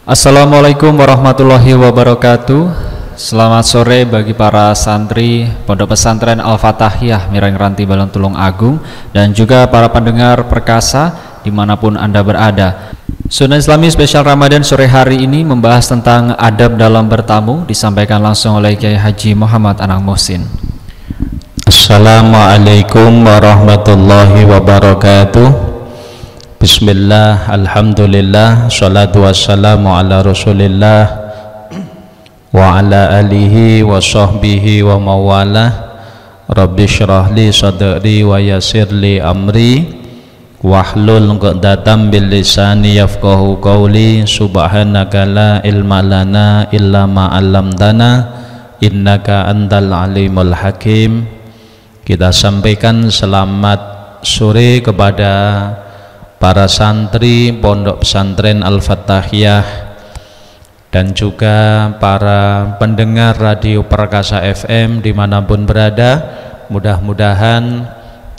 Assalamualaikum warahmatullahi wabarakatuh. Selamat sore bagi para santri Pondok Pesantren Al-Fatahiyah Mireng Ranti Balong Tulung Agung dan juga para pendengar perkasa dimanapun Anda berada. Sunnah Islami spesial Ramadan sore hari ini membahas tentang adab dalam bertamu, disampaikan langsung oleh Kiai Haji Muhammad Anang Muhsin. Assalamualaikum warahmatullahi wabarakatuh. Bismillah, alhamdulillah, salatu wassalamu ala rasulillah wa ala alihi wa sahbihi wa mawalah. Rabbi syrah li sadri wa yassir li amri wahlul 'uqdatam bil lisani yafqahu qawli. Subhanaka la ilma lana illa ma 'allamtana innaka antal alimul hakim. Kita sampaikan selamat sore kepada para santri Pondok Pesantren Al-Fatahiyah dan juga para pendengar Radio Perkasa FM dimanapun berada. Mudah-mudahan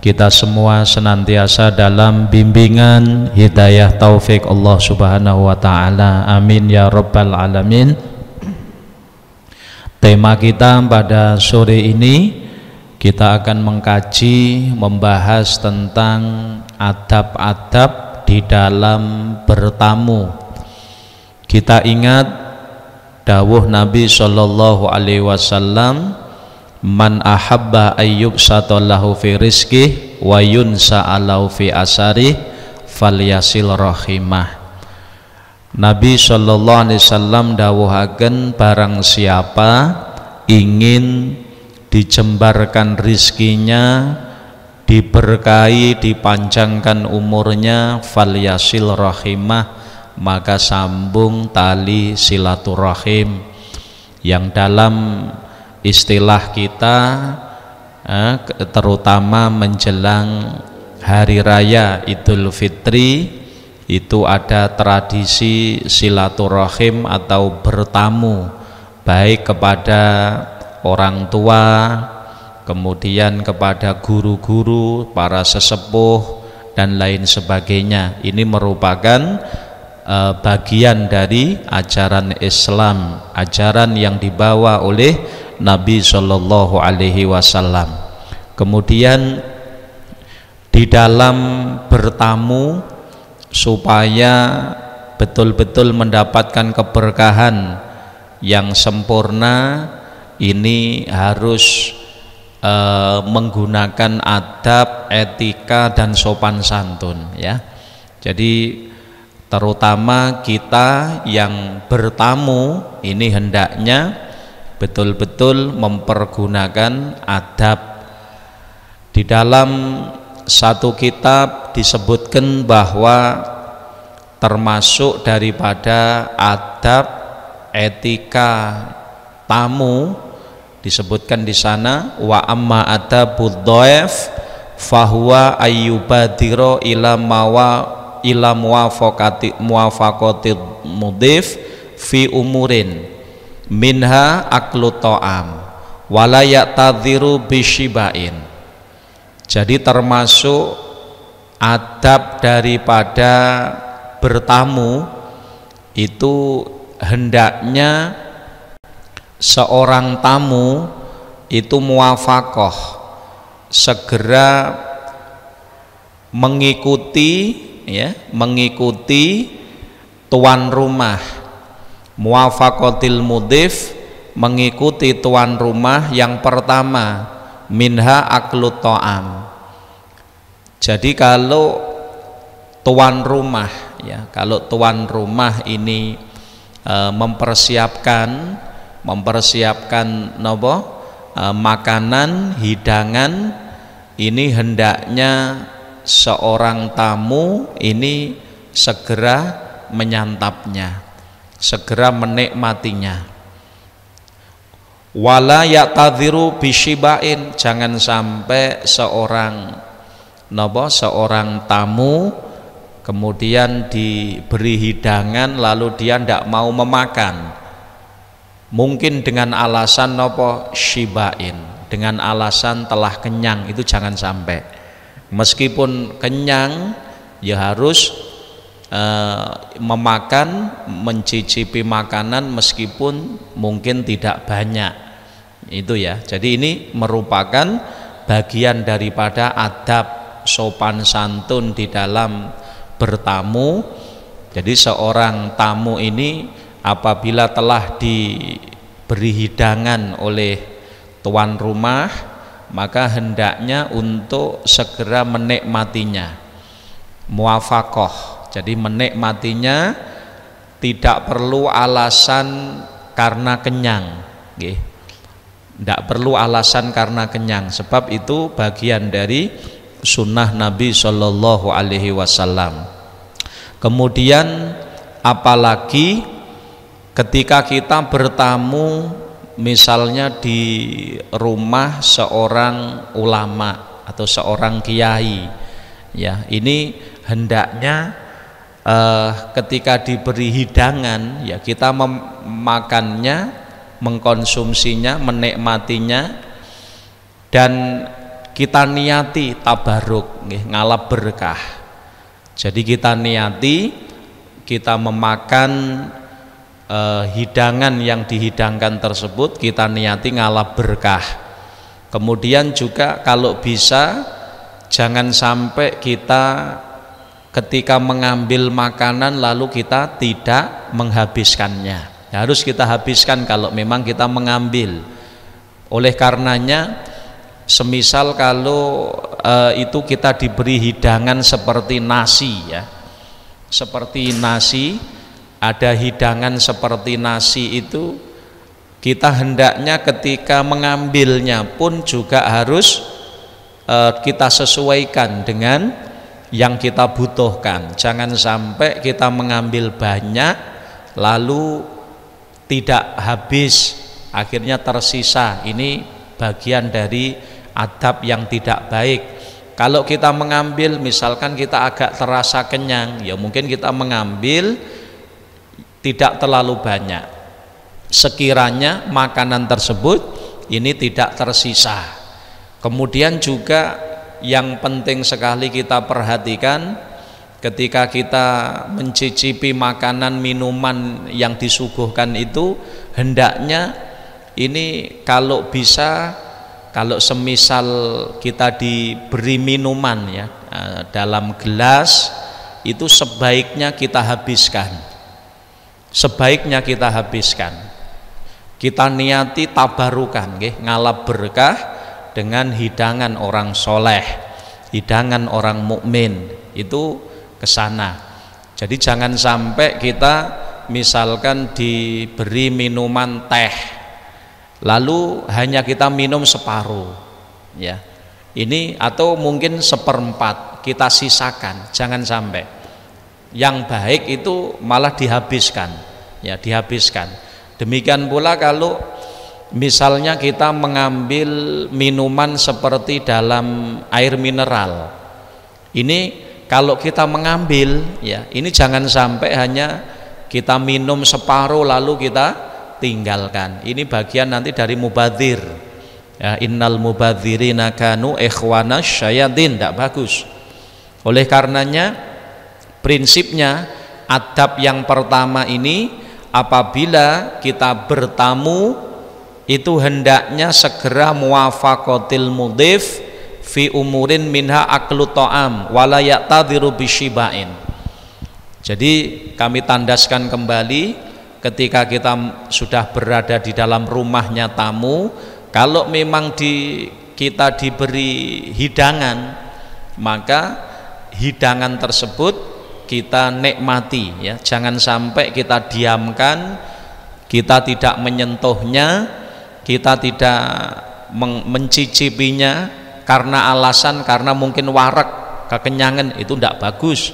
kita semua senantiasa dalam bimbingan hidayah taufik Allah Subhanahu wa Ta'ala. Amin ya Rabbal Alamin. Tema kita pada sore ini, kita akan mengkaji, membahas tentang adab-adab di dalam bertamu. Kita ingat dawuh Nabi Shallallahu Alaihi Wasallam, man ahabba ayyub satallahu fi rizkih wa yunsa'alahu fi asarih falyasil rahimah. Nabi Shallallahu Alaihi Wasallam dawuhaken, barang siapa ingin dijembarkan rizkinya, diberkahi, dipanjangkan umurnya, falyasil rahimah, maka sambung tali silaturahim. Yang dalam istilah kita terutama menjelang hari raya Idul Fitri itu ada tradisi silaturahim atau bertamu, baik kepada orang tua, kemudian kepada guru-guru, para sesepuh dan lain sebagainya. Ini merupakan bagian dari ajaran Islam, ajaran yang dibawa oleh Nabi Shallallahu Alaihi Wasallam. Kemudian di dalam bertamu supaya betul-betul mendapatkan keberkahan yang sempurna, ini harus menggunakan adab, etika dan sopan santun, ya. Jadi terutama kita yang bertamu ini hendaknya betul-betul mempergunakan adab. Di dalam satu kitab disebutkan bahwa termasuk daripada adab etika tamu, disebutkan di sana, wa amma adabud dhaif fahuwa ayyubadiro ila muwafaqatil mudhif fi umurin minha aklu ta'am wala ya'tadhiru bishibain. Jadi termasuk adab daripada bertamu itu hendaknya seorang tamu itu muwafaqah, segera mengikuti, ya, mengikuti tuan rumah. Muwafaqatil mudhif, mengikuti tuan rumah. Yang pertama, minha aklu ta'am. Jadi kalau tuan rumah, ya, kalau tuan rumah ini mempersiapkan makanan, hidangan, ini hendaknya seorang tamu ini segera menyantapnya, segera menikmatinya. Wala ya'tadhiru bishibain, jangan sampai seorang tamu kemudian diberi hidangan lalu dia tidak mau memakan, mungkin dengan alasan shibain, dengan alasan telah kenyang. Itu jangan sampai. Meskipun kenyang, ya harus memakan, mencicipi makanan meskipun mungkin tidak banyak, itu ya. Jadi ini merupakan bagian daripada adab sopan santun di dalam bertamu. Jadi seorang tamu ini apabila telah diberi hidangan oleh tuan rumah, maka hendaknya untuk segera menikmatinya, muafakoh. Jadi menikmatinya tidak perlu alasan karena kenyang, tidak perlu alasan karena kenyang, sebab itu bagian dari sunnah Nabi Shallallahu Alaihi Wasallam. Kemudian apalagi ketika kita bertamu misalnya di rumah seorang ulama atau seorang kiai, ya, ini hendaknya ketika diberi hidangan, ya, kita memakannya, mengkonsumsinya, menikmatinya, dan kita niati tabaruk, ngalap berkah. Jadi kita niati, kita memakan hidangan yang dihidangkan tersebut, kita niati ngalap berkah. Kemudian juga kalau bisa jangan sampai kita ketika mengambil makanan lalu kita tidak menghabiskannya. Harus kita habiskan kalau memang kita mengambil. Oleh karenanya semisal kalau itu kita diberi hidangan seperti nasi, ya, seperti nasi, ada hidangan seperti nasi, itu kita hendaknya ketika mengambilnya pun juga harus kita sesuaikan dengan yang kita butuhkan. Jangan sampai kita mengambil banyak lalu tidak habis, akhirnya tersisa. Ini bagian dari adab yang tidak baik. Kalau kita mengambil, misalkan kita agak terasa kenyang, ya mungkin kita mengambil tidak terlalu banyak, sekiranya makanan tersebut ini tidak tersisa. Kemudian juga yang penting sekali kita perhatikan ketika kita mencicipi makanan minuman yang disuguhkan itu, hendaknya ini kalau bisa, kalau semisal kita diberi minuman, ya, dalam gelas, itu sebaiknya kita habiskan, sebaiknya kita habiskan. Kita niati tabarukan, ngalap berkah dengan hidangan orang soleh, hidangan orang mukmin, itu kesana. Jadi jangan sampai kita misalkan diberi minuman teh lalu hanya kita minum separuh, ya, ini, atau mungkin seperempat kita sisakan. Jangan sampai. Yang baik itu malah dihabiskan, ya, dihabiskan. Demikian pula kalau misalnya kita mengambil minuman seperti dalam air mineral, ini kalau kita mengambil, ya, ini jangan sampai hanya kita minum separuh lalu kita tinggalkan. Ini bagian nanti dari mubadzir, ya, innal mubadzirina kanu ikhwana syayatin, tidak bagus. Oleh karenanya prinsipnya adab yang pertama ini, apabila kita bertamu itu hendaknya segera muwafaqatil mudhif fi umurin minha aklu ta'am wala ya'tadhiru bisyibain. Jadi kami tandaskan kembali, ketika kita sudah berada di dalam rumahnya tamu, kalau memang kita diberi hidangan, maka hidangan tersebut kita nikmati, ya, jangan sampai kita diamkan, kita tidak menyentuhnya, kita tidak mencicipinya karena alasan, karena mungkin warak, kekenyangan, itu tidak bagus.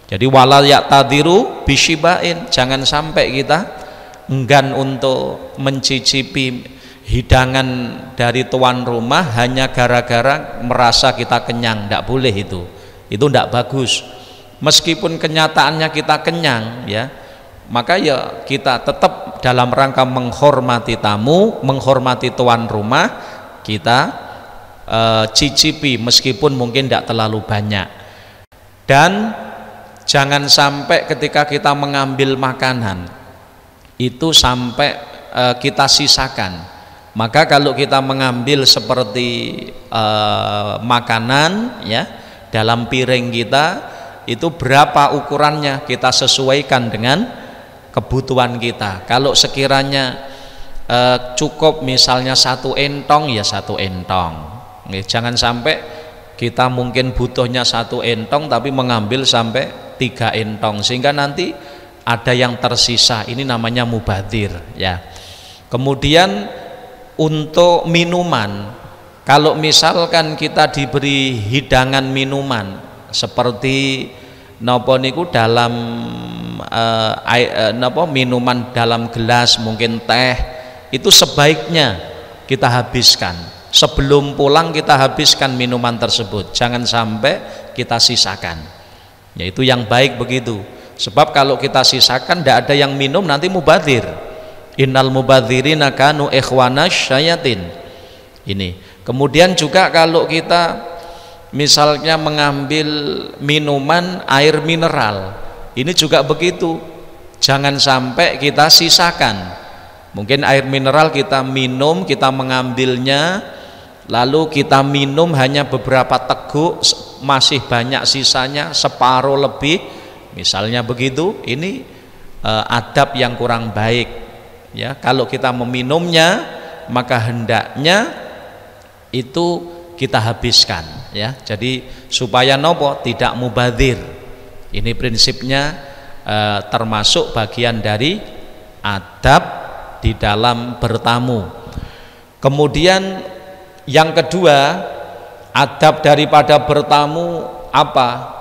Jadi wala ya'tadiru bisyibain, jangan sampai kita enggan untuk mencicipi hidangan dari tuan rumah hanya gara-gara merasa kita kenyang. Tidak boleh itu tidak bagus. Meskipun kenyataannya kita kenyang, ya, maka ya kita tetap dalam rangka menghormati tamu, menghormati tuan rumah, kita cicipi meskipun mungkin tidak terlalu banyak. Dan jangan sampai ketika kita mengambil makanan itu sampai kita sisakan. Maka kalau kita mengambil seperti makanan ya dalam piring kita, itu berapa ukurannya kita sesuaikan dengan kebutuhan kita. Kalau sekiranya cukup misalnya 1 entong ya 1 entong. Jangan sampai kita mungkin butuhnya 1 entong tapi mengambil sampai 3 entong sehingga nanti ada yang tersisa. Ini namanya mubadzir ya. Kemudian untuk minuman, kalau misalkan kita diberi hidangan minuman seperti napa niku dalam minuman dalam gelas, mungkin teh, itu sebaiknya kita habiskan sebelum pulang. Kita habiskan minuman tersebut, jangan sampai kita sisakan. Yaitu yang baik begitu. Sebab kalau kita sisakan tidak ada yang minum nanti mubadzir. Innal mubadzirina kanu ikhwanash syayatin. Ini. Kemudian juga kalau kita misalnya mengambil minuman air mineral, ini juga begitu. Jangan sampai kita sisakan. Mungkin air mineral kita minum, kita mengambilnya, lalu kita minum hanya beberapa teguk, masih banyak sisanya, separuh lebih, misalnya begitu. Ini adab yang kurang baik. Ya, kalau kita meminumnya, maka hendaknya itu kita habiskan. Ya, jadi supaya nopo tidak mubadzir. Ini prinsipnya termasuk bagian dari adab di dalam bertamu. Kemudian yang kedua, adab daripada bertamu apa?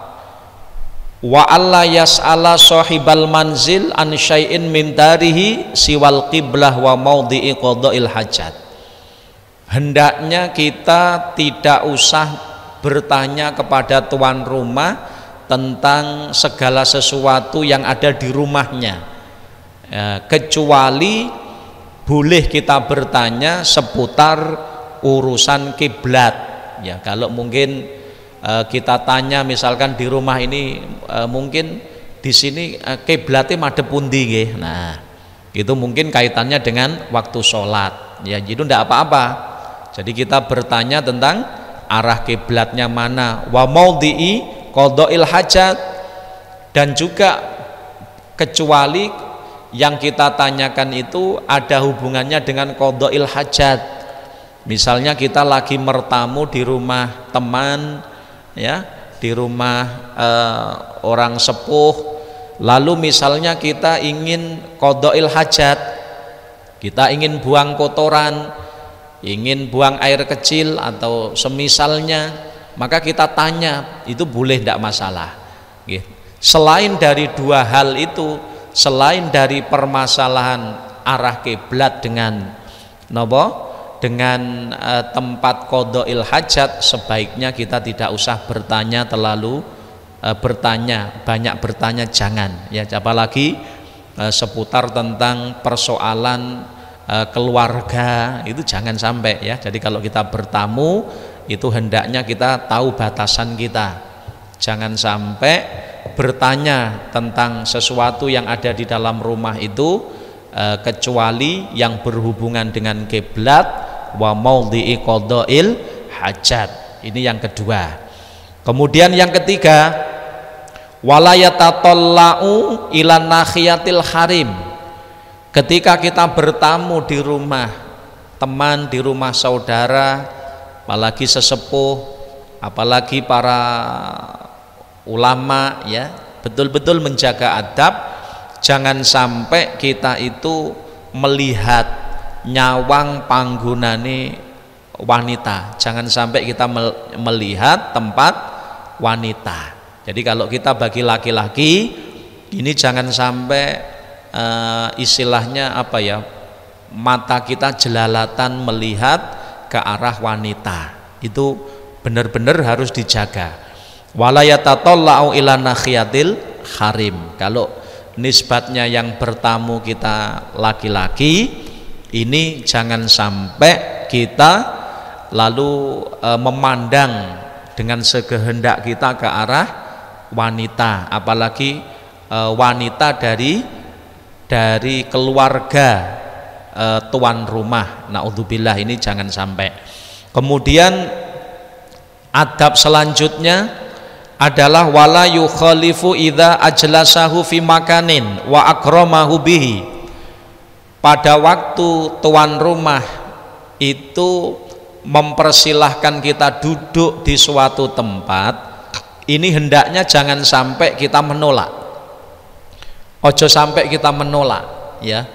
Wa alla yas'ala sahibal manzil an syai'in min darihi siwal qiblah wa maudhi'i qada'il hajat. Hendaknya kita tidak usah bertanya kepada tuan rumah tentang segala sesuatu yang ada di rumahnya, kecuali boleh kita bertanya seputar urusan kiblat. Ya, kalau mungkin kita tanya misalkan di rumah ini mungkin di sini kiblatnya madhep pundi nggih. Nah, itu mungkin kaitannya dengan waktu sholat. Ya, jadi tidak apa-apa. Jadi kita bertanya tentang arah kiblatnya mana, wa maudhi'i qada'il hajat, dan juga kecuali yang kita tanyakan itu ada hubungannya dengan qada'il hajat. Misalnya kita lagi mertamu di rumah teman, ya, di rumah orang sepuh, lalu misalnya kita ingin qada'il hajat, kita ingin buang kotoran, ingin buang air kecil atau semisalnya, maka kita tanya, itu boleh tidak masalah. Selain dari dua hal itu, selain dari permasalahan arah kiblat dengan dengan tempat qada'il hajat, sebaiknya kita tidak usah bertanya terlalu banyak bertanya, jangan ya, apalagi seputar tentang persoalan keluarga, itu jangan sampai ya. Jadi kalau kita bertamu itu hendaknya kita tahu batasan kita, jangan sampai bertanya tentang sesuatu yang ada di dalam rumah itu kecuali yang berhubungan dengan kiblat wa maudhi'i qada'il hajat. Ini yang kedua. Kemudian yang ketiga, wala yatatallau ila nakhiyatil harim. Ketika kita bertamu di rumah teman, di rumah saudara, apalagi sesepuh, apalagi para ulama ya, betul-betul menjaga adab. Jangan sampai kita itu melihat nyawang panggunane wanita, jangan sampai kita melihat tempat wanita. Jadi kalau kita bagi laki-laki ini jangan sampai istilahnya apa ya, mata kita jelalatan melihat ke arah wanita. Itu benar-benar harus dijaga. Wala yatatallau ila nakhiyatil harim. Kalau nisbatnya yang bertamu kita laki-laki, ini jangan sampai kita lalu memandang dengan sekehendak kita ke arah wanita, apalagi wanita dari keluarga tuan rumah. Naudzubillah, ini jangan sampai. Kemudian adab selanjutnya adalah wala yukhalifu idza ajlasahu fi makanin wa akramahu bihi. Pada waktu tuan rumah itu mempersilahkan kita duduk di suatu tempat, ini hendaknya jangan sampai kita menolak. Ojo sampai kita menolak, ya.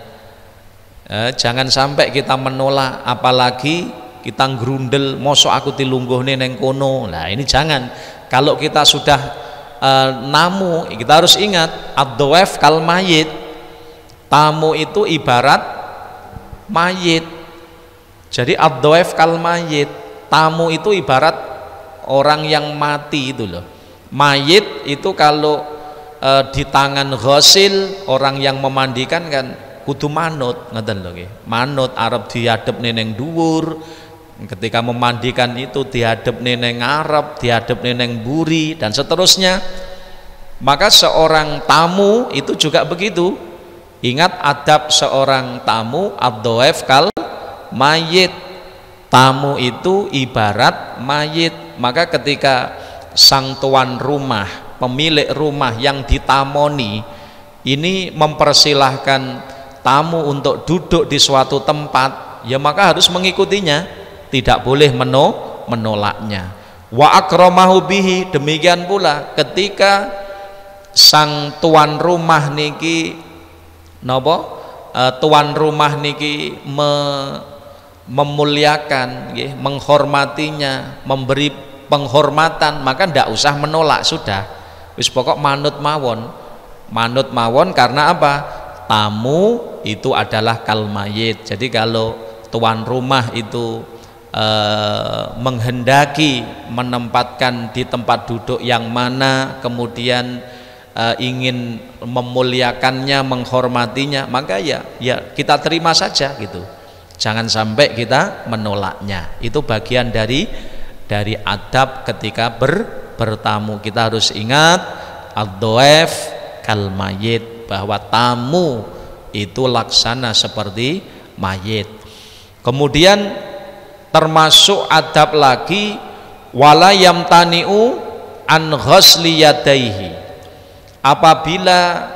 Jangan sampai kita menolak, apalagi kita ngrundel mosok aku dilungguhne neng kono. Nah, ini jangan. Kalau kita sudah namu, kita harus ingat ad-dhaif kal mayit. Tamu itu ibarat mayit. Jadi ad-dhaif kal mayit, tamu itu ibarat orang yang mati itu loh. Mayit itu kalau di tangan ghasil, orang yang memandikan kan kudu manut, ngeten lho nggih. Manut arep diadep neng dhuwur. Ketika memandikan itu diadep neng ngarep, diadep neng buri, dan seterusnya. Maka seorang tamu itu juga begitu. Ingat adab seorang tamu, ad-dhaif kal mayit. Tamu itu ibarat mayit. Maka ketika sang tuan rumah, pemilik rumah yang ditamoni ini mempersilahkan tamu untuk duduk di suatu tempat, ya maka harus mengikutinya, tidak boleh menolaknya. Wa akramahu bihi, demikian pula ketika sang tuan rumah niki tuan rumah niki memuliakan, menghormatinya, memberi penghormatan, maka ndak usah menolak, sudah wis pokok manut mawon. Karena apa? Tamu itu adalah kal mayit. Jadi kalau tuan rumah itu menghendaki menempatkan di tempat duduk yang mana, kemudian ingin memuliakannya, menghormatinya, maka ya kita terima saja gitu. Jangan sampai kita menolaknya. Itu bagian dari adab ketika bertamu. Kita harus ingat ad-dhaif kal mayit, bahwa tamu itu laksana seperti mayit. Kemudian termasuk adab lagi wala yamtani'u an ghasli yadaihi. Apabila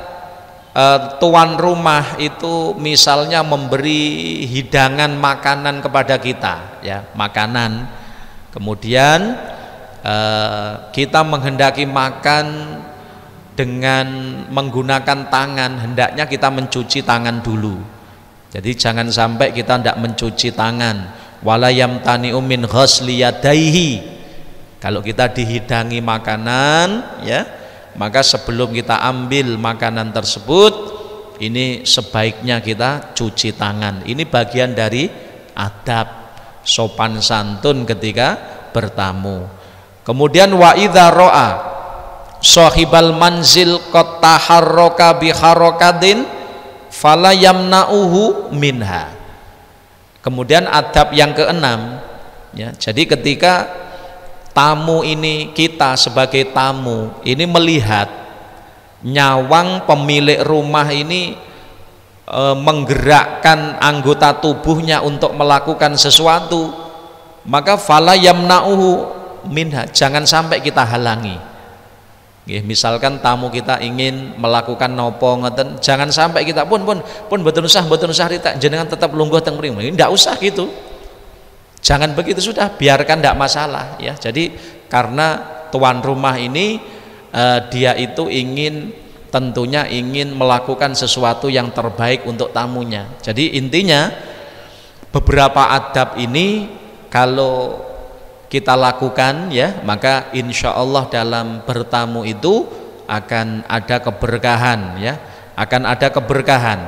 tuan rumah itu misalnya memberi hidangan makanan kepada kita, ya, makanan, kemudian kita menghendaki makan dengan menggunakan tangan, hendaknya kita mencuci tangan dulu. Jadi jangan sampai kita tidak mencuci tangan. Wala yamtani'u min ghasli yadaihi. Kalau kita dihidangi makanan, ya, maka sebelum kita ambil makanan tersebut, ini sebaiknya kita cuci tangan. Ini bagian dari adab sopan santun ketika bertamu. Kemudian wa idza ra'a sahibal manzil qad taharraka bi harakatin fala yamna'uhu minha. Kemudian adab yang keenam, ya, jadi ketika tamu ini, kita sebagai tamu ini melihat nyawang pemilik rumah ini menggerakkan anggota tubuhnya untuk melakukan sesuatu, maka fala yamna'uhu minha, jangan sampai kita halangi. Misalkan tamu kita ingin melakukan nopo ngeten, jangan sampai kita pun mboten usah rita jenengan tetap lungguh teng mriki. Ini ndak usah gitu. Jangan begitu, sudah biarkan, tidak masalah, ya. Jadi karena tuan rumah ini dia itu tentunya ingin melakukan sesuatu yang terbaik untuk tamunya. Jadi intinya beberapa adab ini kalau kita lakukan, ya, maka insya Allah dalam bertamu itu akan ada keberkahan, ya, akan ada keberkahan.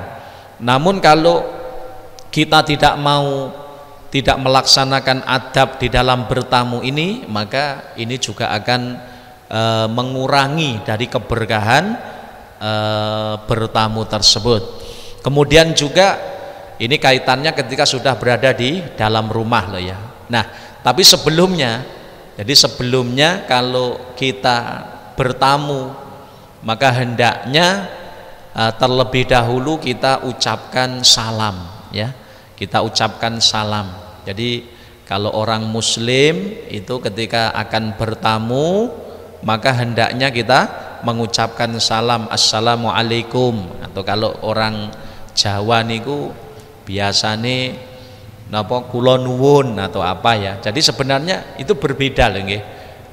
Namun kalau kita tidak melaksanakan adab di dalam bertamu ini, maka ini juga akan mengurangi dari keberkahan bertamu tersebut. Kemudian juga ini kaitannya ketika sudah berada di dalam rumah loh, ya. Nah, tapi sebelumnya, jadi sebelumnya kalau kita bertamu, maka hendaknya terlebih dahulu kita ucapkan salam, ya. Kita ucapkan salam. Jadi kalau orang muslim itu ketika akan bertamu, maka hendaknya kita mengucapkan salam, assalamualaikum. Atau kalau orang Jawa niku biasane napa kula nuwun atau apa ya. Jadi sebenarnya itu berbeda lho nggih.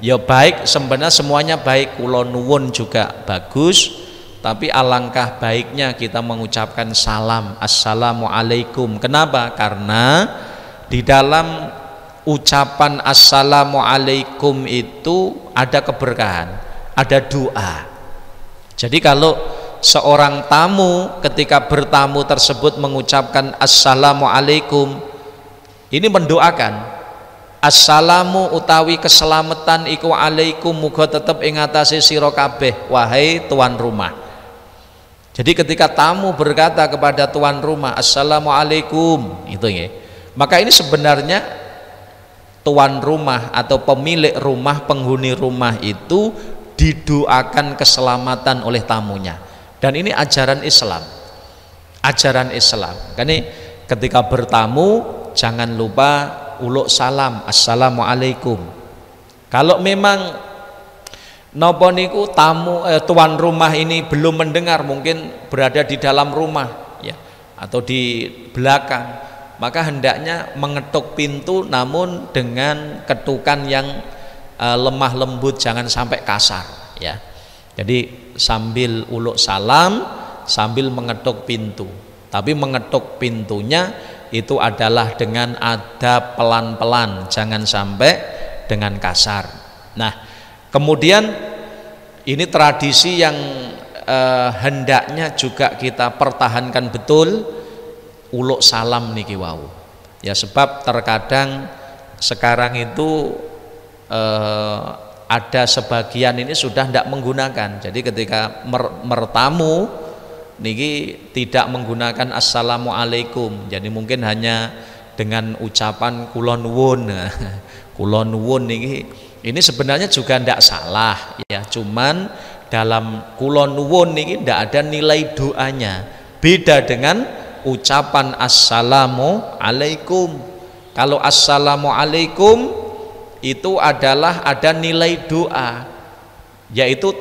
Ya baik, sebenarnya semuanya baik, kula nuwun juga bagus, tapi alangkah baiknya kita mengucapkan salam, assalamualaikum. Kenapa? Karena di dalam ucapan assalamualaikum itu ada keberkahan, ada doa. Jadi kalau seorang tamu ketika bertamu tersebut mengucapkan assalamualaikum, ini mendoakan assalamu utawi keselamatan iku alaikum, muga tetep ing atase sira kabeh wahai tuan rumah. Jadi ketika tamu berkata kepada tuan rumah assalamualaikum, itu ya, maka ini sebenarnya tuan rumah atau pemilik rumah, penghuni rumah itu didoakan keselamatan oleh tamunya. Dan ini ajaran Islam, ajaran Islam. Karena ketika bertamu jangan lupa uluk salam, assalamualaikum. Kalau memang nopo niku tamu tuan rumah ini belum mendengar, mungkin berada di dalam rumah ya atau di belakang, maka hendaknya mengetuk pintu namun dengan ketukan yang lemah lembut, jangan sampai kasar ya. Jadi sambil uluk salam sambil mengetuk pintu, tapi mengetuk pintunya itu adalah dengan adab, pelan-pelan, jangan sampai dengan kasar. Nah, kemudian ini tradisi yang hendaknya juga kita pertahankan betul, uluk salam niki wau. Ya sebab terkadang sekarang itu ada sebagian ini sudah tidak menggunakan. Jadi ketika mertamu niki tidak menggunakan assalamualaikum. Jadi mungkin hanya dengan ucapan kula nuwun. Kula nuwun niki ini sebenarnya juga tidak salah ya. Cuman dalam kula nuwun niki tidak ada nilai doanya. Beda dengan ucapan assalamualaikum. Kalau assalamualaikum itu adalah ada nilai doa, yaitu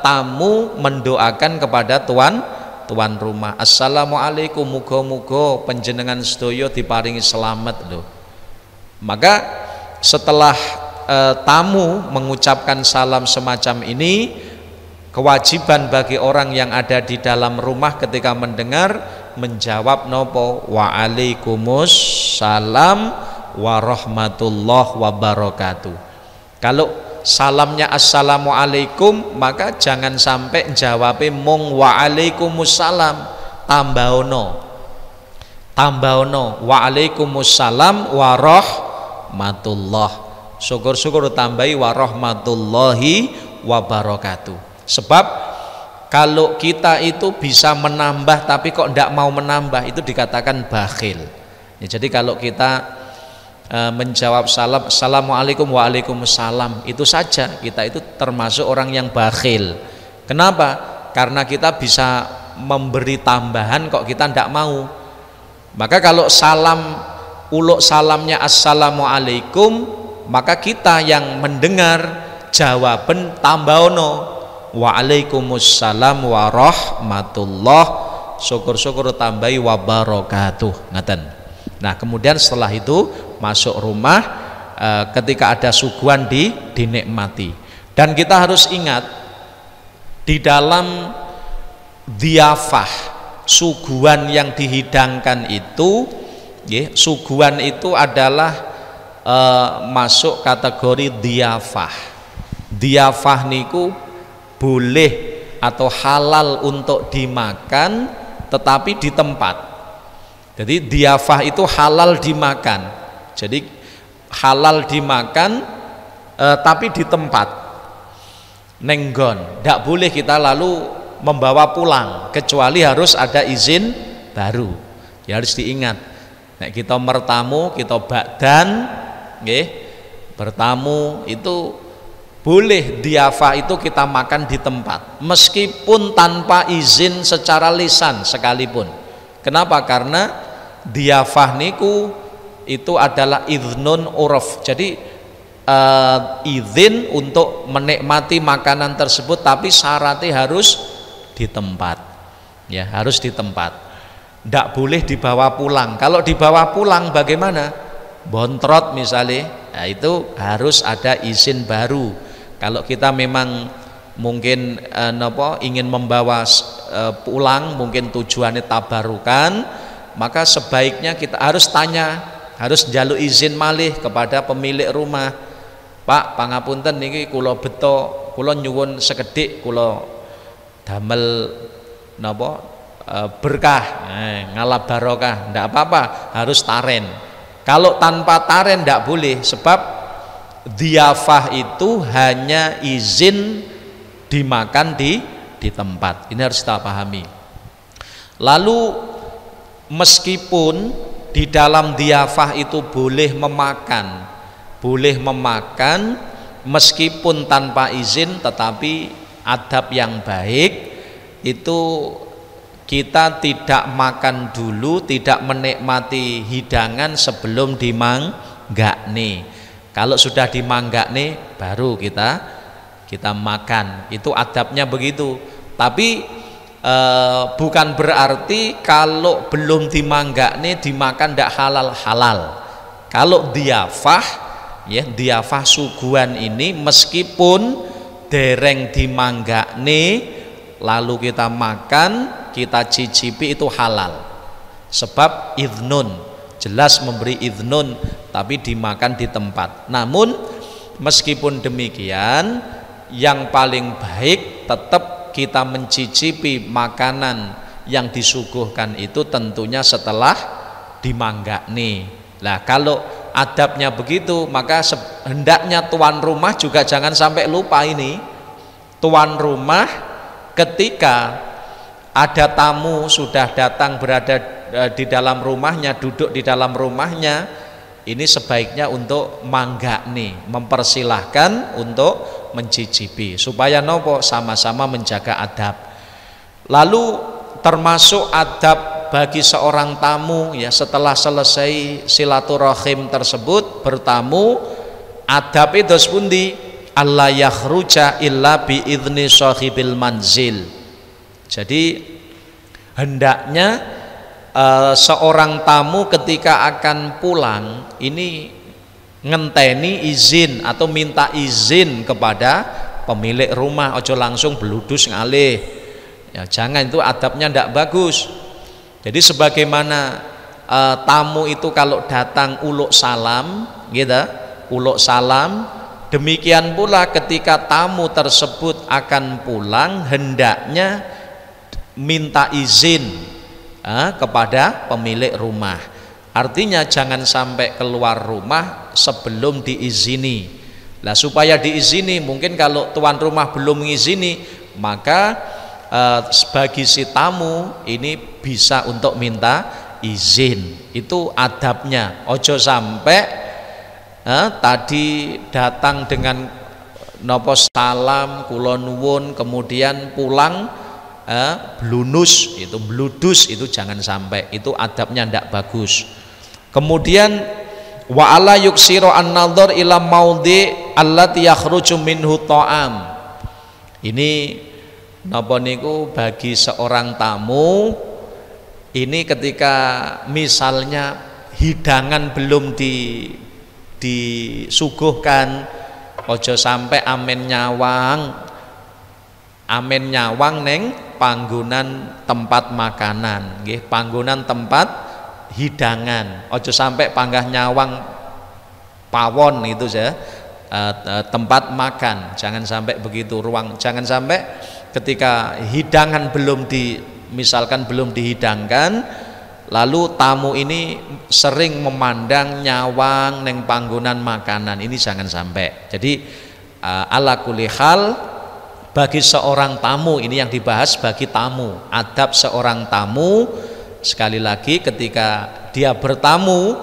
tamu mendoakan kepada tuan rumah, assalamualaikum, muga-muga panjenengan sedaya diparingi selamat loh. Maka setelah tamu mengucapkan salam semacam ini, kewajiban bagi orang yang ada di dalam rumah ketika mendengar menjawab nopo, waalaikumsalam warahmatullahi wabarakatuh. Kalau salamnya assalamualaikum, maka jangan sampai jawabnya mung waalaikumsalam, tambahono waalaikumsalam warahmatullah, syukur-syukur tambahi warahmatullahi wabarakatuh. Sebab kalau kita itu bisa menambah tapi kok tidak mau menambah, itu dikatakan bakhil ya. Jadi kalau kita menjawab salam assalamualaikum waalaikumsalam itu saja, kita itu termasuk orang yang bakhil. Kenapa? Karena kita bisa memberi tambahan kok kita tidak mau. Maka kalau uluk salamnya assalamualaikum, maka kita yang mendengar jawaban tambahono waalaikumsalam warahmatullah, syukur-syukur tambahi wabarakatuh, ngaten. Nah kemudian setelah itu masuk rumah, ketika ada suguhan dinikmati. Dan kita harus ingat di dalam dhiyafah, suguhan yang dihidangkan itu suguhan itu adalah masuk kategori dhiyafah. Dhiyafah niku boleh atau halal untuk dimakan tetapi di tempat. Jadi dhiyafah itu halal dimakan. Jadi halal dimakan tapi di tempat, nenggon. Tidak boleh kita lalu membawa pulang, kecuali harus ada izin baru. Ya harus diingat. Nek kita mertamu, kita bakdan, bertamu itu boleh diafah itu kita makan di tempat meskipun tanpa izin secara lisan sekalipun. Kenapa? Karena diafah niku itu adalah idznun urf. Jadi izin untuk menikmati makanan tersebut, tapi syaratnya harus di tempat. Ya, harus di tempat. Tidak boleh dibawa pulang. Kalau dibawa pulang bagaimana? Bontrot misalnya, nah itu harus ada izin baru. Kalau kita memang mungkin ingin membawa pulang, mungkin tujuannya tabarukan, maka sebaiknya kita harus tanya, harus njaluk izin malih kepada pemilik rumah. Pak, pangapunten niki kula beto, kula nyuwun sekedhik kula damel berkah, ngalap barokah, ndak apa-apa, harus taren. Kalau tanpa taren ndak boleh, sebab diafah itu hanya izin dimakan di tempat. Ini harus kita pahami. Lalu meskipun di dalam diafah itu boleh memakan meskipun tanpa izin, tetapi adab yang baik itu kita tidak makan dulu, tidak menikmati hidangan sebelum dimanggakne. Kalau sudah dimanggakne baru kita makan. Itu adabnya begitu. Tapi bukan berarti kalau belum dimanggakne dimakan tidak halal. Kalau diafah, ya diafah suguhan ini meskipun dereng dimanggakne lalu kita makan, kita cicipi, itu halal. Sebab idznun, jelas memberi idznun, tapi dimakan di tempat. Namun meskipun demikian, yang paling baik tetap kita mencicipi makanan yang disuguhkan itu tentunya setelah dimanggakne. Nah, kalau adabnya begitu, maka hendaknya tuan rumah juga jangan sampai lupa ini. Tuan rumah ketika ada tamu sudah datang, berada di dalam rumahnya, duduk di dalam rumahnya, ini sebaiknya untuk manggakne, mempersilahkan untuk mencicipi, supaya nopo sama-sama menjaga adab. Lalu termasuk adab bagi seorang tamu, ya setelah selesai silaturahim tersebut bertamu, adab itu sepundi alla yakhruja illa bi idzni sahibil manzil. Jadi hendaknya seorang tamu ketika akan pulang ini ngenteni izin atau minta izin kepada pemilik rumah, ojo langsung beludus ngalih. Ya jangan, itu adabnya ndak bagus. Jadi sebagaimana tamu itu kalau datang uluk salam, gitu, uluk salam, demikian pula ketika tamu tersebut akan pulang hendaknya minta izin kepada pemilik rumah. Artinya jangan sampai keluar rumah sebelum diizini. Lah supaya diizini, mungkin kalau tuan rumah belum mengizini, maka bagi si tamu ini bisa untuk minta izin. Itu adabnya. Ojo sampai tadi datang dengan nopo salam kula nuwun, kemudian pulang blunus, itu bludus, itu jangan sampai. Itu adabnya ndak bagus. Kemudian wa ala yuksiru an-nadhar ila maudhi allati yakhruju minhu ta'am. Ini napa niku bagi seorang tamu ini ketika misalnya hidangan belum disuguhkan, ojo sampai amen nyawang neng panggonan tempat makanan, nggih, panggonan tempat hidangan. Ojo sampai panggah nyawang pawon itu ya, tempat makan. Jangan sampai begitu, jangan sampai ketika hidangan misalkan belum dihidangkan, lalu tamu ini sering memandang nyawang neng panggonan makanan. Ini jangan sampai. Jadi ala kulli hal, bagi seorang tamu, ini yang dibahas bagi tamu, adab seorang tamu. Sekali lagi, ketika dia bertamu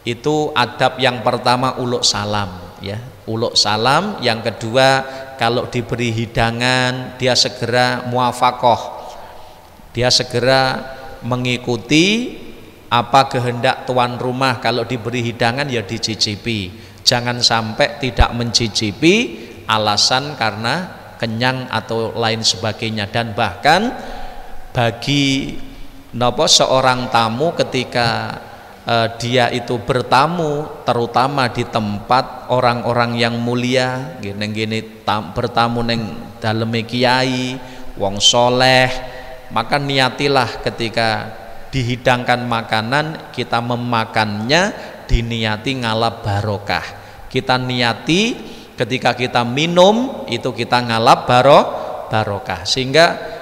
itu adab yang pertama uluk salam. ya, uluk salam. Yang kedua, kalau diberi hidangan dia segera muafakoh, dia segera mengikuti apa kehendak tuan rumah. Kalau diberi hidangan ya dicicipi, jangan sampai tidak mencicipi alasan karena kenyang atau lain sebagainya. Dan bahkan bagi seorang tamu ketika dia itu bertamu, terutama di tempat orang-orang yang mulia, gini bertamu neng daleme kiai, wong soleh, maka niatilah ketika dihidangkan makanan kita memakannya diniati ngalap barokah. Kita niati ketika kita minum itu kita ngalap barokah, sehingga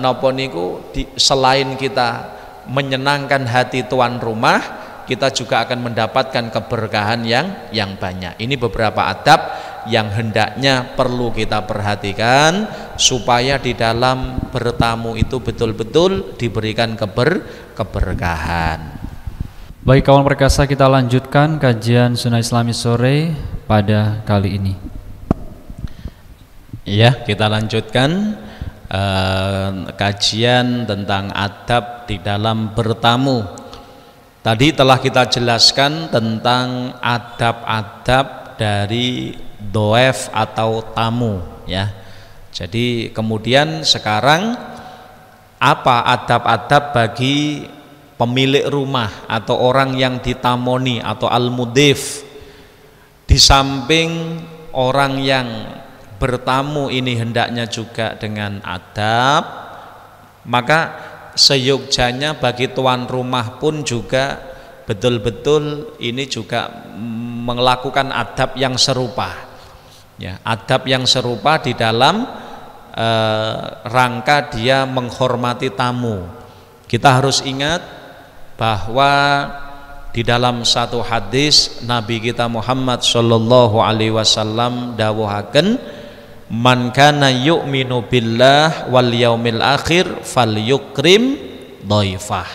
nopo niku selain kita menyenangkan hati tuan rumah, kita juga akan mendapatkan keberkahan yang banyak. Ini beberapa adab yang hendaknya perlu kita perhatikan supaya di dalam bertamu itu betul-betul diberikan keberkahan. Baik kawan perkasa, kita lanjutkan kajian Sunnah Islami sore pada kali ini. Ya, kita lanjutkan kajian tentang adab di dalam bertamu. Tadi telah kita jelaskan tentang adab-adab dari doef atau tamu, ya. Jadi kemudian sekarang apa adab-adab bagi pemilik rumah atau orang yang ditamoni atau al-mudif? Di samping orang yang bertamu ini hendaknya juga dengan adab, maka seyogjanya bagi tuan rumah pun juga betul-betul ini juga melakukan adab yang serupa, ya, adab yang serupa di dalam rangka dia menghormati tamu. Kita harus ingat bahwa di dalam satu hadis Nabi kita Muhammad sallallahu alaihi wasallam dawuhaken, man kana yu'minu billah wal yaumil akhir falyukrim dhaifah.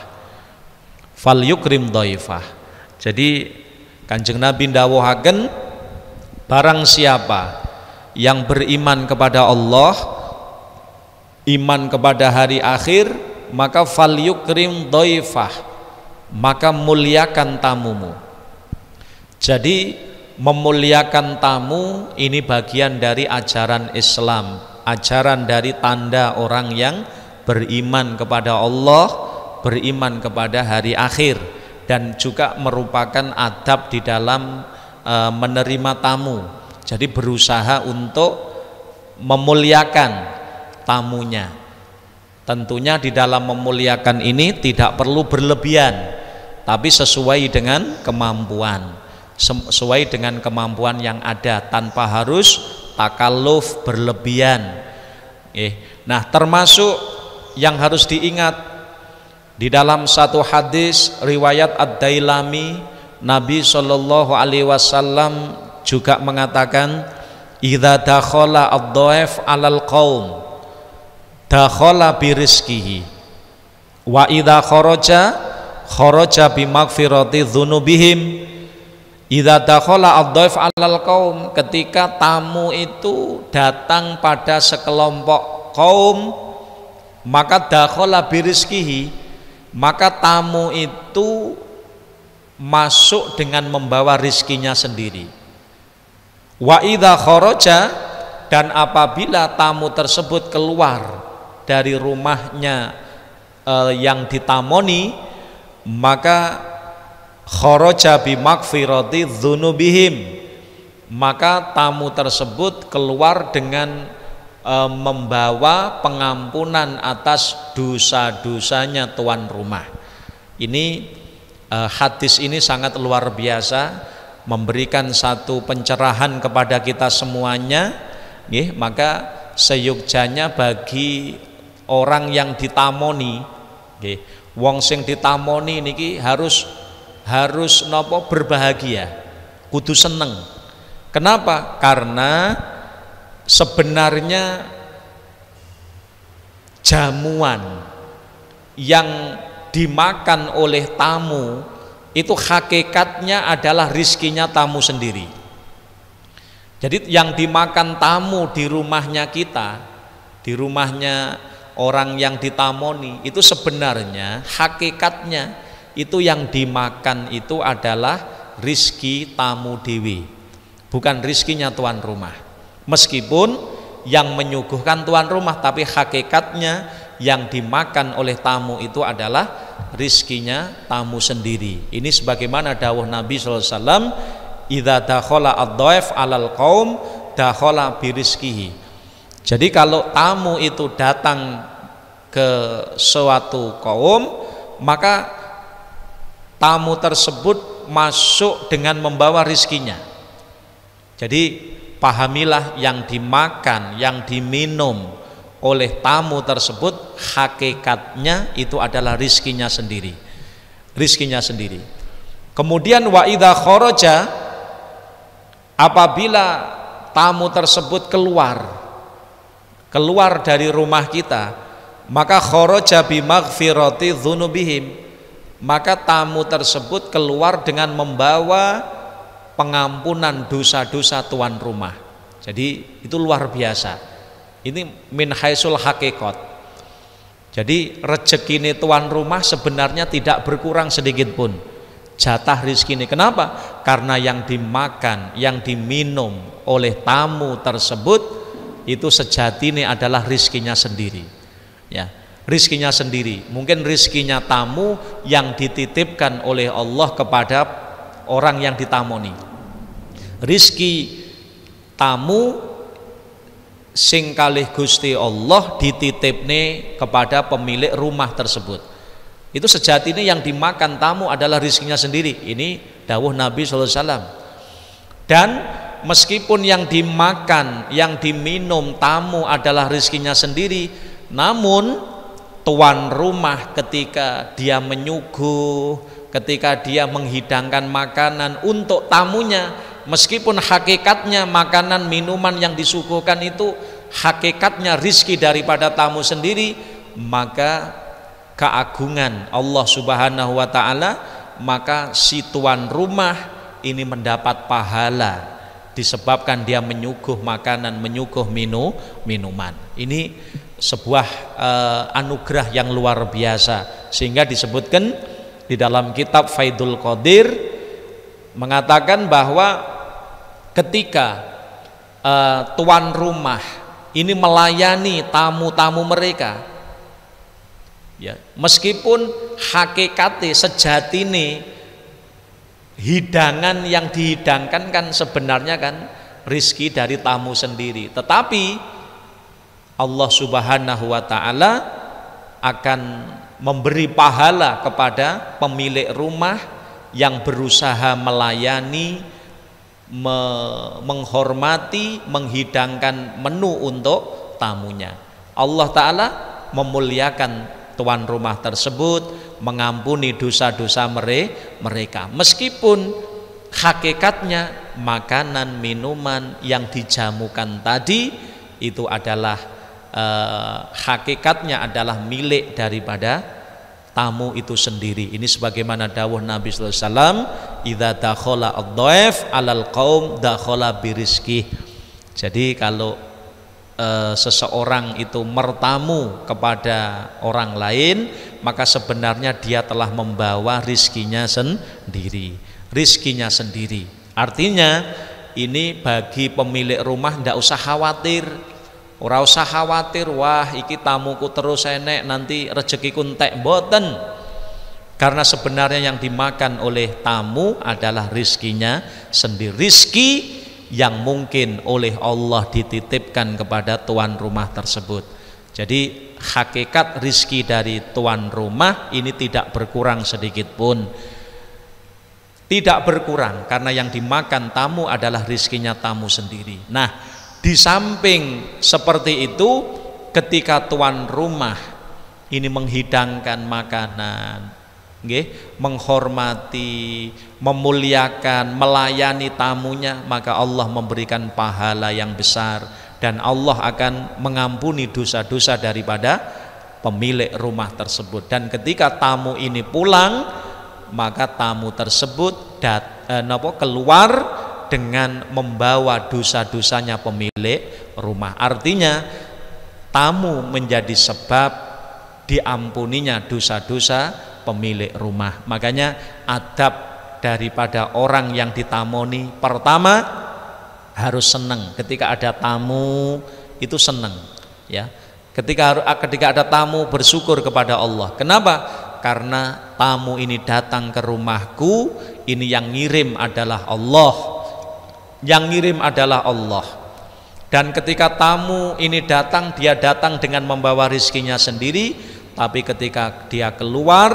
Falyukrim dhaifah. Jadi Kanjeng Nabi dawuhaken, barang siapa yang beriman kepada Allah, iman kepada hari akhir, maka falyukrim dhaifah, maka muliakan tamumu. Jadi memuliakan tamu ini bagian dari ajaran Islam, ajaran dari tanda orang yang beriman kepada Allah, beriman kepada hari akhir, dan juga merupakan adab di dalam menerima tamu. Jadi berusaha untuk memuliakan tamunya. Tentunya di dalam memuliakan ini tidak perlu berlebihan, tapi sesuai dengan kemampuan, sesuai dengan kemampuan yang ada, tanpa harus takalluf berlebihan. Nah, termasuk yang harus diingat di dalam satu hadis riwayat Ad-Dailami, Nabi sallallahu alaihi wasallam juga mengatakan, idza dakhala ad-dhaif 'alal qaum dakhala bi rizqihi wa idza kharaja bi maghfirati dzunubihim. Idza dakhala ad-dhaif 'alal qaum, ketika tamu itu datang pada sekelompok kaum, maka dakhala bi rizqihi, maka tamu itu masuk dengan membawa rizkinya sendiri. Wa idza kharaja, dan apabila tamu tersebut keluar dari rumahnya yang ditamoni, maka kharaja bi maghfirati dzunubihim, maka tamu tersebut keluar dengan membawa pengampunan atas dosa-dosanya tuan rumah. Ini hadis ini sangat luar biasa, memberikan satu pencerahan kepada kita semuanya. Maka seyogjanya bagi orang yang ditamoni, wong sing ditamoni niki harus nopo berbahagia, kudu seneng. Kenapa? Karena sebenarnya jamuan yang dimakan oleh tamu itu hakikatnya adalah rizkinya tamu sendiri. Jadi yang dimakan tamu di rumahnya kita, di rumahnya orang yang ditamoni, itu sebenarnya hakikatnya itu yang dimakan itu adalah rizki tamu dewi, bukan rizkinya tuan rumah. Meskipun yang menyuguhkan tuan rumah, tapi hakikatnya yang dimakan oleh tamu itu adalah rizkinya tamu sendiri. Ini sebagaimana dawuh Nabi SAW, idza dakhala ad-dhaif 'alal qaum dakhala birizqihi. Jadi kalau tamu itu datang ke suatu kaum, maka tamu tersebut masuk dengan membawa rizkinya. Jadi pahamilah, yang dimakan, yang diminum oleh tamu tersebut hakikatnya itu adalah rizkinya sendiri, rizkinya sendiri. Kemudian wa idza kharaja, apabila tamu tersebut keluar dari rumah kita, maka kharaja bi maghfirati dzunubihim, maka tamu tersebut keluar dengan membawa pengampunan dosa-dosa tuan rumah. Jadi itu luar biasa. Ini min haisul hakikat. Jadi rezeki ini tuan rumah sebenarnya tidak berkurang sedikit pun, jatah rizki ini. Kenapa? Karena yang dimakan, yang diminum oleh tamu tersebut itu sejatinya adalah rizkinya sendiri, ya, rizkinya sendiri. Mungkin rizkinya tamu yang dititipkan oleh Allah kepada orang yang ditamoni. Rizki tamu sing kalih Gusti Allah dititipne kepada pemilik rumah tersebut. Itu sejatinya yang dimakan tamu adalah rizkinya sendiri. Ini dawuh Nabi SAW. Dan meskipun yang dimakan, yang diminum tamu adalah rizkinya sendiri, namun tuan rumah ketika dia menyuguh, ketika dia menghidangkan makanan untuk tamunya, meskipun hakikatnya makanan minuman yang disuguhkan itu hakikatnya rizki daripada tamu sendiri, maka keagungan Allah Subhanahu wa ta'ala, maka si tuan rumah ini mendapat pahala disebabkan dia menyuguh makanan, menyuguh minuman. Ini sebuah anugerah yang luar biasa, sehingga disebutkan di dalam kitab Faidul Qadir mengatakan bahwa ketika tuan rumah ini melayani tamu-tamu mereka, ya, meskipun hakikatnya sejatine hidangan yang dihidangkan kan sebenarnya kan rizki dari tamu sendiri, tetapi Allah Subhanahu wa ta'ala akan memberi pahala kepada pemilik rumah yang berusaha melayani, menghormati, menghidangkan menu untuk tamunya. Allah Ta'ala memuliakan tuan rumah tersebut, mengampuni dosa-dosa mereka, meskipun hakikatnya makanan minuman yang dijamukan tadi itu adalah hakikatnya adalah milik daripada tamu itu sendiri. Ini sebagaimana dawuh Nabi sallallahu alaihi wasallam, idza dakhala ad-dhaif 'alal qaum dakhala birizqih. Jadi kalau seseorang itu mertamu kepada orang lain, maka sebenarnya dia telah membawa rizkinya sendiri, rizkinya sendiri. Artinya ini bagi pemilik rumah tidak usah khawatir. Ora usah khawatir, wah iki tamuku terus enek nanti rezekiku entek, mboten. Karena sebenarnya yang dimakan oleh tamu adalah rizkinya sendiri, rizki yang mungkin oleh Allah dititipkan kepada tuan rumah tersebut. Jadi hakikat rizki dari tuan rumah ini tidak berkurang sedikit pun, tidak berkurang, karena yang dimakan tamu adalah rizkinya tamu sendiri. Nah, di samping seperti itu, ketika tuan rumah ini menghidangkan makanan, menghormati, memuliakan, melayani tamunya, maka Allah memberikan pahala yang besar, dan Allah akan mengampuni dosa-dosa daripada pemilik rumah tersebut. Dan ketika tamu ini pulang, maka tamu tersebut keluar dengan membawa dosa-dosanya pemilik rumah. Artinya tamu menjadi sebab diampuninya dosa-dosa pemilik rumah. Makanya adab daripada orang yang ditamoni, pertama harus senang ketika ada tamu, itu senang ya. Ketika ada tamu bersyukur kepada Allah. Kenapa? Karena tamu ini datang ke rumahku, ini yang ngirim adalah Allah. Yang ngirim adalah Allah. Dan ketika tamu ini datang, dia datang dengan membawa rizkinya sendiri, tapi ketika dia keluar,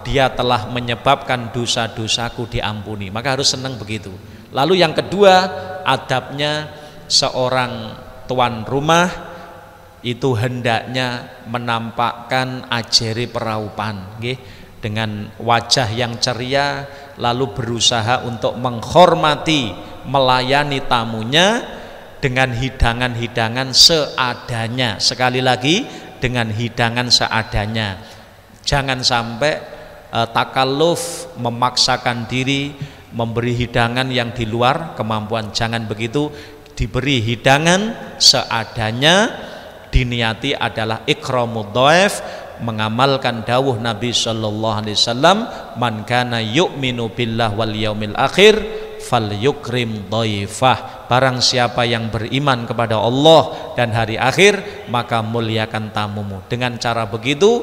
dia telah menyebabkan dosa-dosaku diampuni. Maka harus senang begitu. Lalu yang kedua, adabnya seorang tuan rumah itu hendaknya menampakkan ajeri peraupan, dengan wajah yang ceria, lalu berusaha untuk menghormati, melayani tamunya dengan hidangan-hidangan seadanya. Sekali lagi, dengan hidangan seadanya. Jangan sampai takalluf, memaksakan diri memberi hidangan yang di luar kemampuan. Jangan begitu. Diberi hidangan seadanya, diniati adalah ikramud dhaif, mengamalkan dawuh Nabi sallallahu alaihi wasallam, man kana yu'minu billah wal yaumil akhir falyukrim dhaifah. Barang siapa yang beriman kepada Allah dan hari akhir, maka muliakan tamumu. Dengan cara begitu,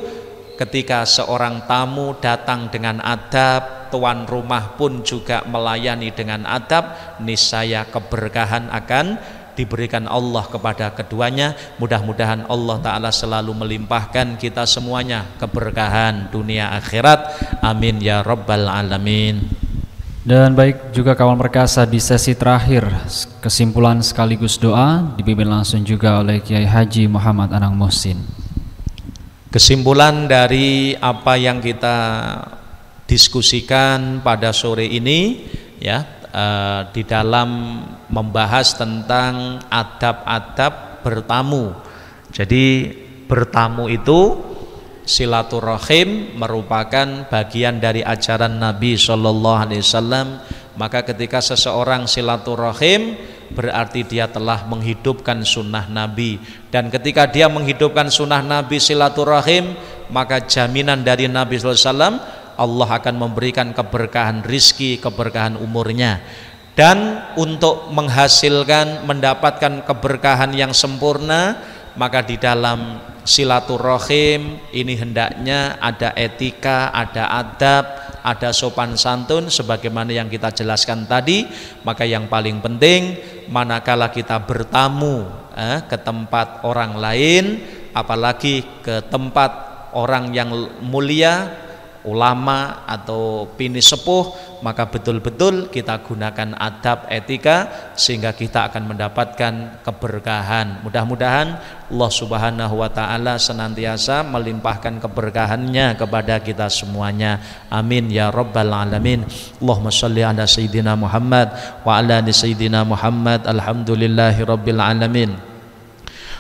ketika seorang tamu datang dengan adab, tuan rumah pun juga melayani dengan adab, niscaya keberkahan akan diberikan Allah kepada keduanya. Mudah-mudahan Allah Ta'ala selalu melimpahkan kita semuanya keberkahan dunia akhirat. Amin ya rabbal alamin. Dan baik juga kawan perkasa, di sesi terakhir kesimpulan sekaligus doa dipimpin langsung juga oleh Kiai Haji Muhammad Anang Muhsin. Kesimpulan dari apa yang kita diskusikan pada sore ini ya, di dalam membahas tentang adab-adab bertamu. Jadi bertamu itu silaturahim merupakan bagian dari ajaran Nabi Shallallahu Alaihi Wasallam. Maka ketika seseorang silaturahim, berarti dia telah menghidupkan sunnah Nabi. Dan ketika dia menghidupkan sunnah Nabi silaturahim, maka jaminan dari Nabi Shallallahu Alaihi Wasallam, Allah akan memberikan keberkahan rizki, keberkahan umurnya. Dan untuk menghasilkan, mendapatkan keberkahan yang sempurna, maka di dalam silaturahim ini hendaknya ada etika, ada adab, ada sopan santun sebagaimana yang kita jelaskan tadi. Maka yang paling penting, manakala kita bertamu ke tempat orang lain, apalagi ke tempat orang yang mulia, ulama atau pini sepuh, maka betul-betul kita gunakan adab etika sehingga kita akan mendapatkan keberkahan. Mudah-mudahan Allah Subhanahu wa taala senantiasa melimpahkan keberkahannya kepada kita semuanya. Amin ya rabbal alamin. Allahumma shalli ala sayyidina Muhammad wa ala ali sayyidina Muhammad. Alhamdulillahi rabbil alamin.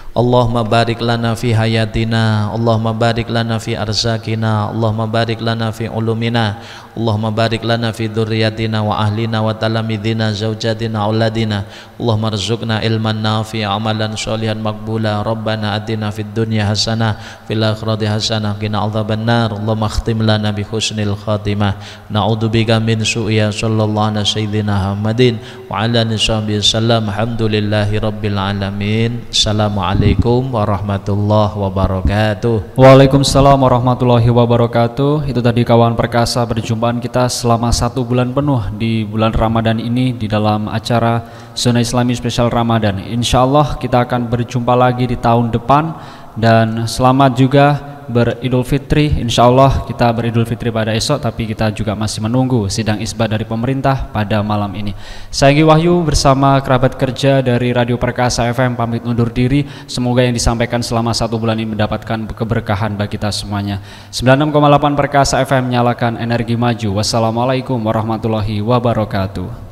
Allahumma barik lana fi hayatina, Allahumma barik lana fi arzakina, Allahumma barik lana fi ulumina, Allahumma barik lana fi dzurriyyatina wa ahlina wa talamidina zaujatina auladina. Allahumma rzuqna ilman nafi'a amalan sholihan maqbula. Rabbana atina fid dunya hasanah fil akhirati hasanah qina adzabannar. Allahumma khtim lana bi husnil khatimah. Na'udzubika min su'i. Sallallahu ala sayyidina Muhammadin wa ala alihi wasallam. Alhamdulillahi rabbil alamin. Assalamualaikum warahmatullahi wabarakatuh. Waalaikumsalam warahmatullahi wabarakatuh. Itu tadi kawan perkasa perjumpaan kita selama 1 bulan penuh di bulan Ramadan ini di dalam acara Sunnah Islami Spesial Ramadan. Insya Allah kita akan berjumpa lagi di tahun depan. Dan selamat juga beridul fitri. Insya Allah kita beridul fitri pada esok, tapi kita juga masih menunggu sidang isbat dari pemerintah pada malam ini. Saya Anggi Wahyu bersama kerabat kerja dari Radio Perkasa FM pamit undur diri. Semoga yang disampaikan selama 1 bulan ini mendapatkan keberkahan bagi kita semuanya. 96,8 Perkasa FM, nyalakan energi maju. Wassalamualaikum warahmatullahi wabarakatuh.